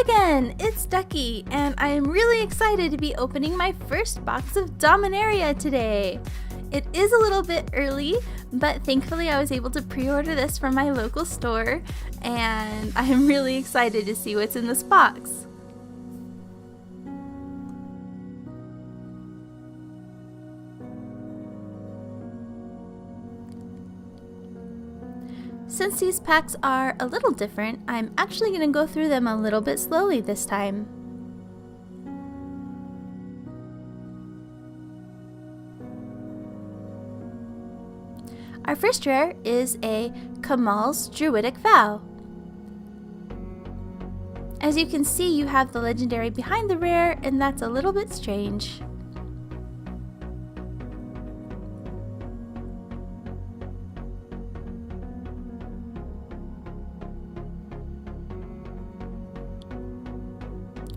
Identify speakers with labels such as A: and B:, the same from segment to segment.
A: again, it's Ducky, and I am really excited to be opening my first box of Dominaria today. It is a little bit early, but thankfully I was able to pre-order this from my local store, and I am really excited to see what's in this box. Since these packs are a little different, I'm actually going to go through them a little bit slowly this time. Our first rare is a Kamal's Druidic Vow. As you can see, you have the legendary behind the rare, and that's a little bit strange.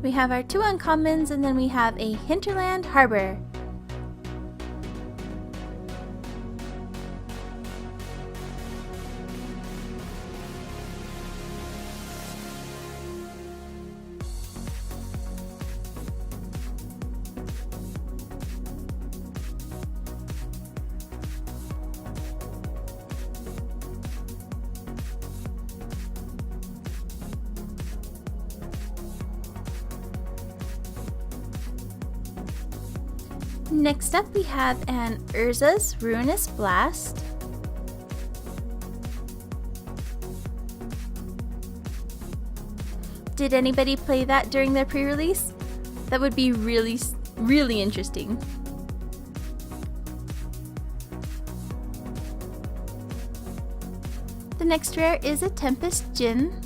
A: We have our two uncommons, and then we have a Hinterland Harbor. Next up, we have an Urza's Ruinous Blast. Did anybody play that during their pre-release? That would be really interesting. The next rare is a Tempest Djinn.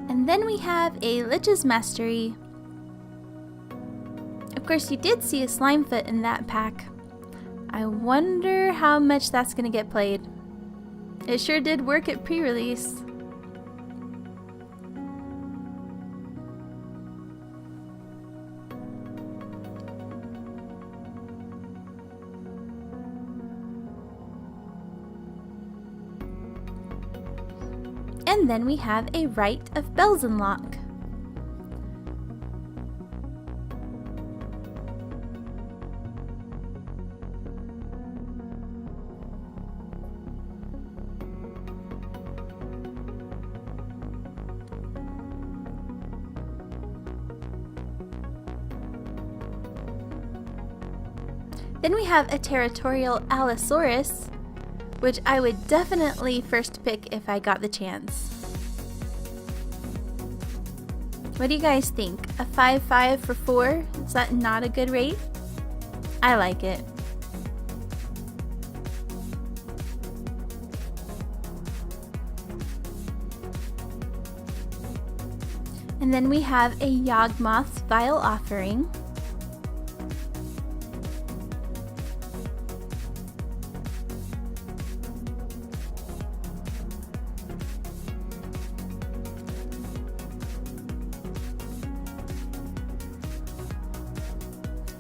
A: And then we have a Lich's Mastery. Of course, you did see a Slimefoot in that pack. I wonder how much that's going to get played. It sure did work at pre-release. And then we have a Rite of Belzenlock. Then we have a Territorial Allosaurus, which I would definitely first pick if I got the chance. What do you guys think? A 5/5 for 4? Is that not a good rate? I like it. And then we have a Yawgmoth's Vile Offering.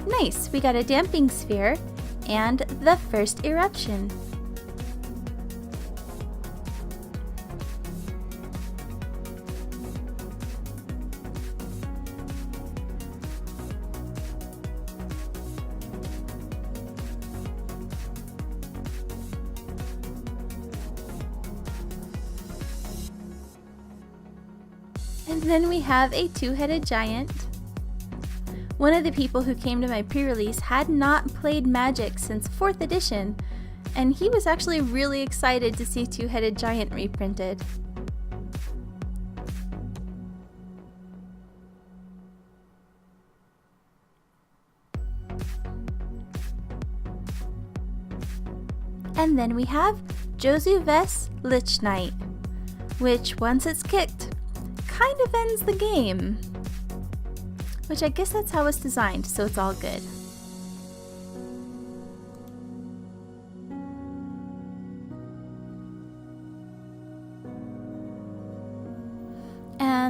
A: Nice, we got a Damping Sphere and the first Eruption. And then we have a two-headed giant. One of the people who came to my pre-release had not played Magic since 4th edition, and he was actually really excited to see Two-Headed Giant reprinted. And then we have Josuve's Lich Knight, which once it's kicked, kind of ends the game. Which I guess that's how it's designed, so it's all good.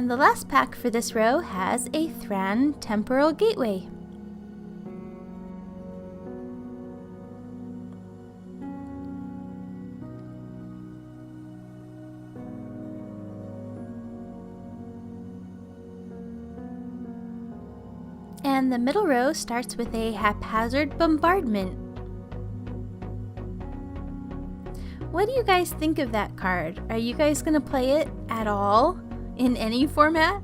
A: And the last pack for this row has a Thran Temporal Gateway. And the middle row starts with a Haphazard Bombardment. What do you guys think of that card? Are you guys going to play it at all in any format?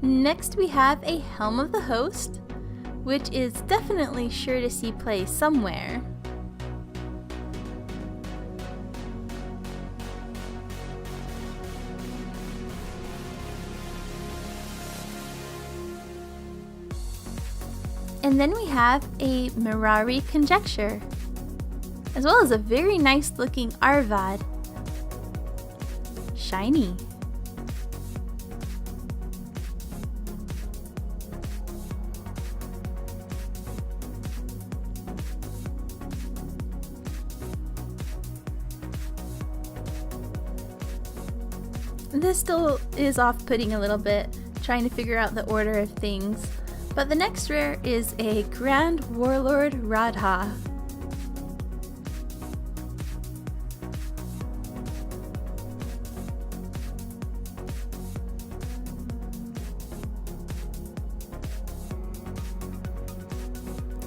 A: Next we have a Helm of the Host, which is definitely sure to see play somewhere. And then we have a Mirari Conjecture, as well as a very nice looking Arvad. Shiny. This still is off-putting a little bit, trying to figure out the order of things. But the next rare is a Grand Warlord Radha.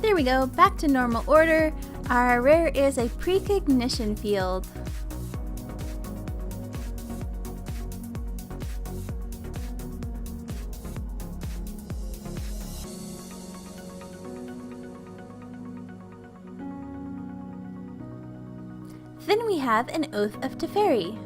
A: There we go, back to normal order. Our rare is a Precognition Field. Then we have an Oath of Teferi.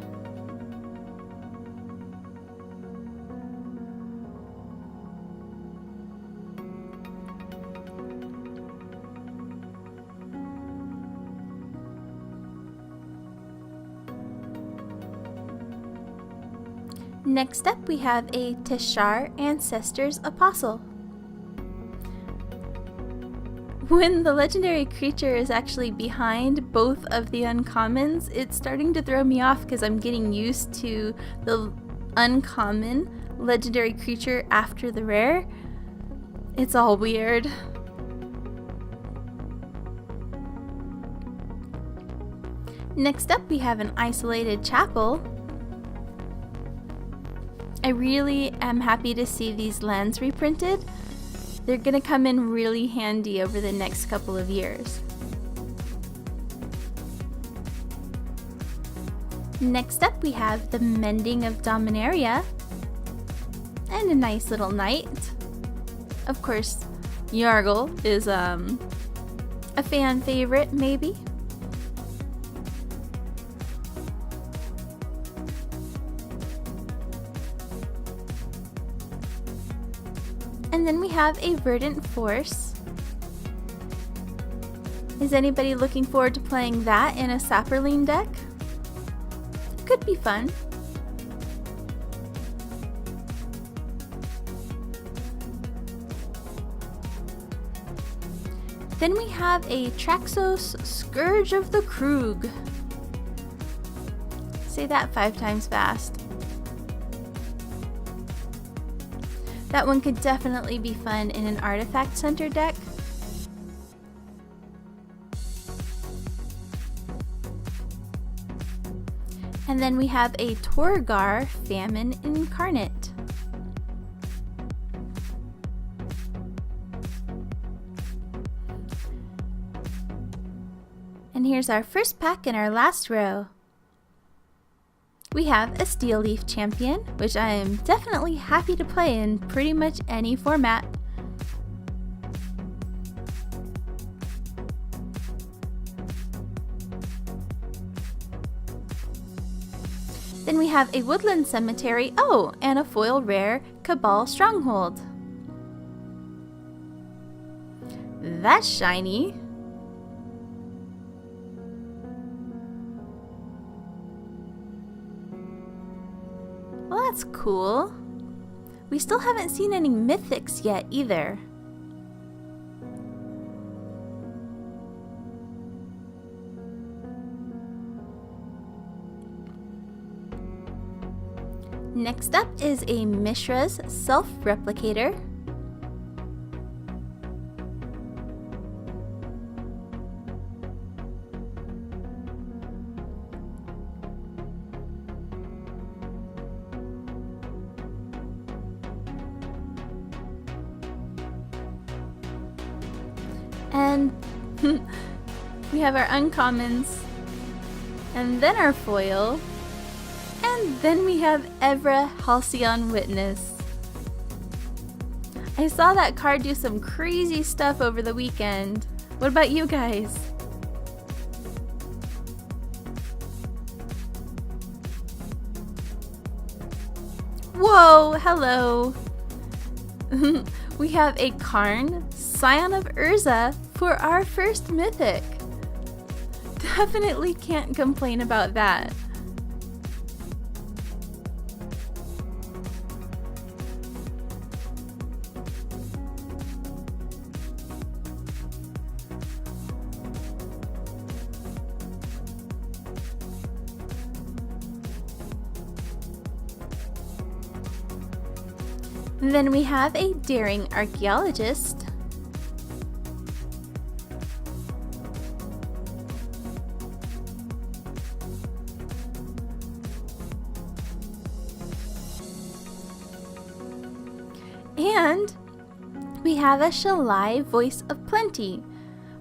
A: Next up we have a Teshar Ancestors Apostle. When the legendary creature is actually behind both of the uncommons, it's starting to throw me off because I'm getting used to the uncommon legendary creature after the rare. It's all weird. Next up we have an Isolated Chapel. I really am happy to see these lands reprinted. They're gonna come in really handy over the next couple of years. Next up we have the Mending of Dominaria and a nice little knight. Of course, Yargle is a fan favorite maybe. And then we have a Verdant Force. Is anybody looking forward to playing that in a Saproline deck? Could be fun. Then we have a Traxos Scourge of the Krug. Say that 5 times fast. That one could definitely be fun in an Artifact Center deck. And then we have a Torgar Famine Incarnate. And here's our first pack in our last row. We have a Steel Leaf Champion, which I am definitely happy to play in pretty much any format. Then we have a Woodland Cemetery, oh, and a foil rare Cabal Stronghold. That's shiny. Well, that's cool. We still haven't seen any mythics yet either. Next up is a Mishra's Self-Replicator. And we have our uncommons, and then our foil, and then we have Evra Halcyon Witness. I saw that card do some crazy stuff over the weekend. What about you guys? Whoa, hello! We have a Karn, Scion of Urza, for our first mythic. Definitely can't complain about that. Then we have a Daring Archaeologist. And we have a Shalai Voice of Plenty,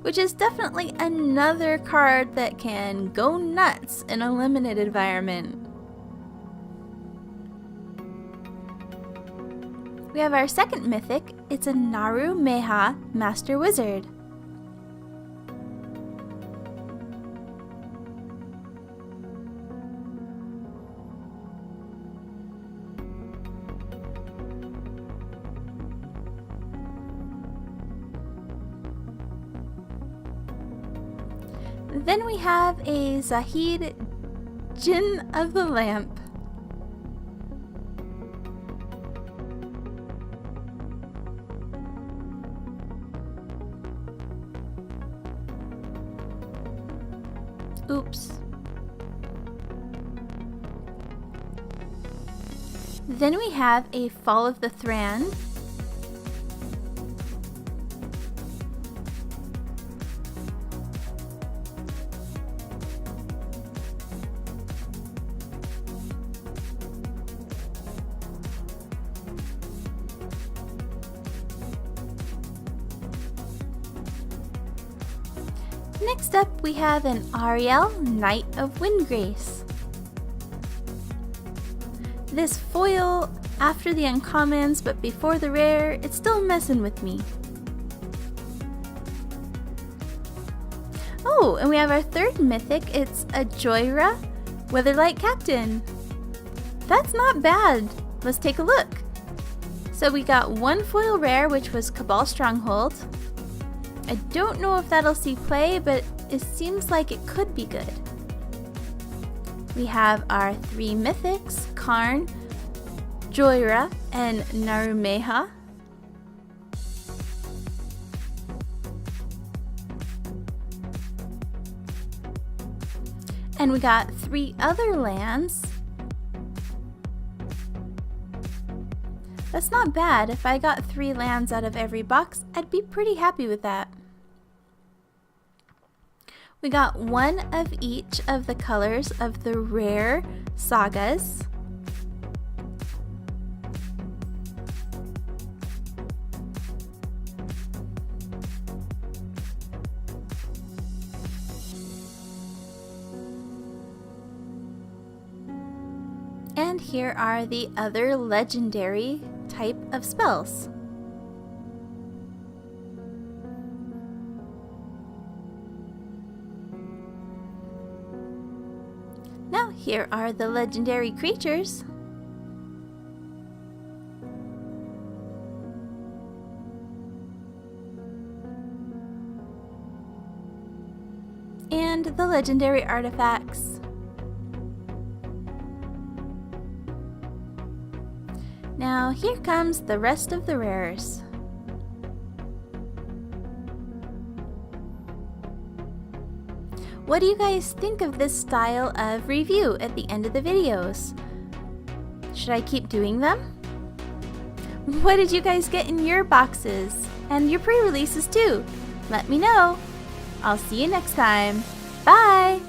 A: which is definitely another card that can go nuts in a limited environment. We have our second mythic. It's a Naru Meha Master Wizard. Then we have a Zahid Jinn of the Lamp. Oops. Then we have a Fall of the Thran. Next up, we have an Ariel, Knight of Windgrace. This foil after the uncommons, but before the rare, it's still messing with me. Oh, and we have our third mythic. It's a Joyra, Weatherlight Captain. That's not bad. Let's take a look. So we got one foil rare, which was Cabal Stronghold. I don't know if that'll see play, but it seems like it could be good. We have our three mythics, Karn, Joyra, and Narumeha. And we got three other lands. That's not bad. If I got 3 lands out of every box, I'd be pretty happy with that. We got one of each of the colors of the rare sagas. And here are the other legendary type of spells. Now here are the legendary creatures. And the legendary artifacts. Now here comes the rest of the rares. What do you guys think of this style of review at the end of the videos? Should I keep doing them? What did you guys get in your boxes? And your pre-releases too? Let me know. I'll see you next time. Bye!